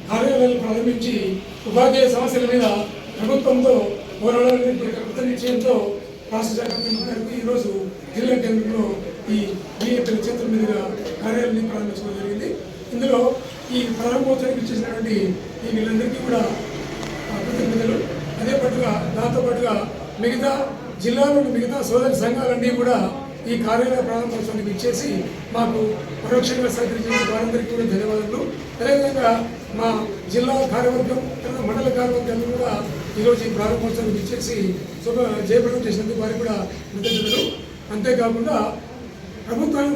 కార్యాలయాలు ప్రారంభించి ఉపాధ్యాయ సమస్యల మీద ప్రభుత్వంతో పోరాడాలని కృత నిశ్చయంతో రాష్ట్ర శాఖ పిలుపునకు ఈరోజు జిల్లా కేంద్రంలో ఈ బీఏపీల చేతుల మీదుగా కార్యాలయాన్ని ప్రారంభించడం జరిగింది. ఇందులో ఈ ప్రారంభోత్సవానికి ఇచ్చేసినటువంటి ఈ వీళ్ళందరికీ కూడా కృతజ్ఞతలు. అదే పాటుగా దాంతో పాటుగా మిగతా జిల్లాలోని మిగతా సోదర సంఘాలన్నీ కూడా ఈ కార్యాలయ ప్రారంభోత్సవానికి ఇచ్చేసి మాకు పరోక్షంగా సహకరించిన వారందరికీ కూడా ధన్యవాదాలు. అదేవిధంగా మా జిల్లా కార్యవర్గం మండల కార్యవర్గాన్ని కూడా ఈరోజు ఈ ప్రారంభోత్సవానికి ఇచ్చేసి జయప్రదం చేసినందుకు వారికి కూడా కృతజ్ఞతలు. అంతేకాకుండా ప్రభుత్వం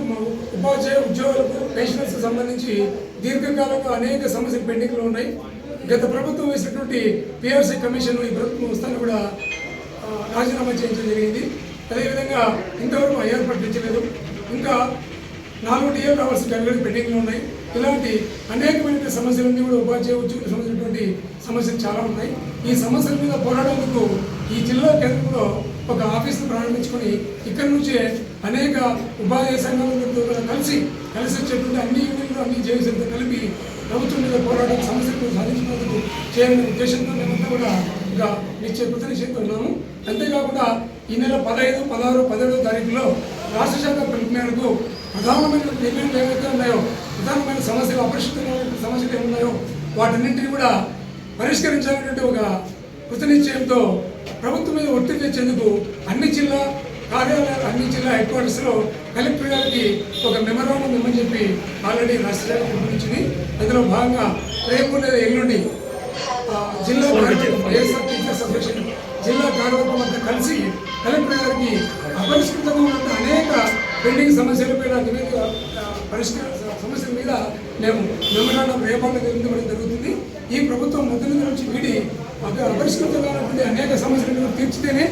ఉపాధ్యాయ ఉద్యోగులకు పెన్షనర్స్ సంబంధించి దీర్ఘకాలంగా అనేక సమస్యలు పెండింగ్లో ఉన్నాయి. గత ప్రభుత్వం వేసినటువంటి పిఆర్సీ కమిషన్ ఈ ప్రభుత్వం వస్తాను కూడా రాజీనామా చేయించడం జరిగింది. అదేవిధంగా ఇంతవరకు ఐఆర్ ప్రకటించలేదు. ఇంకా 4 టీఏలు రావాల్సిన డెలివరీ పెండింగ్లో ఉన్నాయి. ఇలాంటి అనేకమైన సమస్యలన్నీ కూడా ఉపాధ్యాయ ఉద్యోగులకు సంబంధించినటువంటి సమస్యలు చాలా ఉన్నాయి. ఈ సమస్యల మీద పోరాడేందుకు ఈ జిల్లా కేంద్రంలో ఒక ఆఫీసును ప్రారంభించుకొని ఇక్కడి నుంచే అనేక ఉపాధ్యాయ సంఘాలతో కలిసి వచ్చేటువంటి అన్ని యూనియన్లు అన్ని జేఏసీలతో కలిపి ప్రభుత్వం మీద పోరాటం సమస్యలను సాధించినందుకు చేయాలనే ఉద్దేశంతో మేమంతా కూడా ఇంకా కృత నిశ్చయంతో ఉన్నాము. అంతేకాకుండా ఈ నెల 15, 16, 17వ తారీఖులో రాష్ట్ర శాఖ పిలుపు మేరకు ప్రధానమైన నిర్ణయాలు ఏవైతే ఉన్నాయో, ప్రధానమైన సమస్యలు అపరిష్కృతమైన సమస్యలు ఏమున్నాయో వాటన్నింటినీ కూడా పరిష్కరించాలనేటువంటి ఒక కృత నిశ్చయంతో ప్రభుత్వం మీద ఒత్తిడి తెచ్చేందుకు అన్ని జిల్లా కార్యాలయాలు అన్ని జిల్లా హెడ్ క్వార్టర్స్లో కలెక్టర్ గారికి ఒక మెమరాండం ఇవ్వమని చెప్పి ఆల్రెడీ రాష్ట్ర శాఖ పిలుపునిచ్చింది. అందులో భాగంగా రేపు లేదా ఎల్లుండి జిల్లా వైఎస్ఆర్ టీచర్స్ అసోసియేషన్ జిల్లా కార్యవర్గం అంతా కలిసి కలెక్టర్ గారికి అపరిష్కృతంగా ఉన్న అనేక పెండింగ్ సమస్యలపై సమస్యల మీద మేము మెమరాండం రేపటి ఇవ్వడం జరుగుతుంది. ఈ ప్రభుత్వం మొదటి నుంచి వీడి అపరిష్కృతంగా ఉన్నటువంటి అనేక సమస్యలను తీర్చితేనే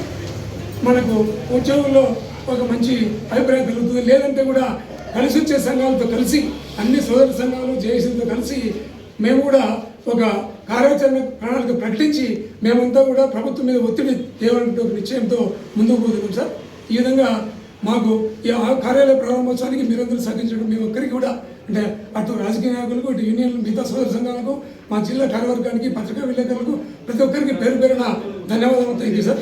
మనకు ఉద్యోగుల్లో ఒక మంచి అభిప్రాయం కలుగుతుంది. లేదంటే కూడా కలిసి వచ్చే సంఘాలతో కలిసి అన్ని సోదర సంఘాలు జేఏసీలతో కలిసి మేము కూడా ఒక కార్యాచరణ ప్రణాళిక ప్రకటించి మేమంతా కూడా ప్రభుత్వం మీద ఒత్తిడి తేవాలంటే ఒక నిశ్చయంతో ముందుకు పోతున్నాం సార్. ఈ విధంగా మాకు ఈ కార్యాలయ ప్రారంభోత్సవానికి మీరందరూ సహకరించడం మేము ఒక్కరికి కూడా అంటే అటు రాజకీయ నాయకులకు ఇటు యూనియన్లు మిగతా సోదర సంఘాలకు మా జిల్లా కార్యవర్గానికి పత్రికా విలేకరులకు ప్రతి ఒక్కరికి పేరు పేరున ధన్యవాదాలు. Thank you sir.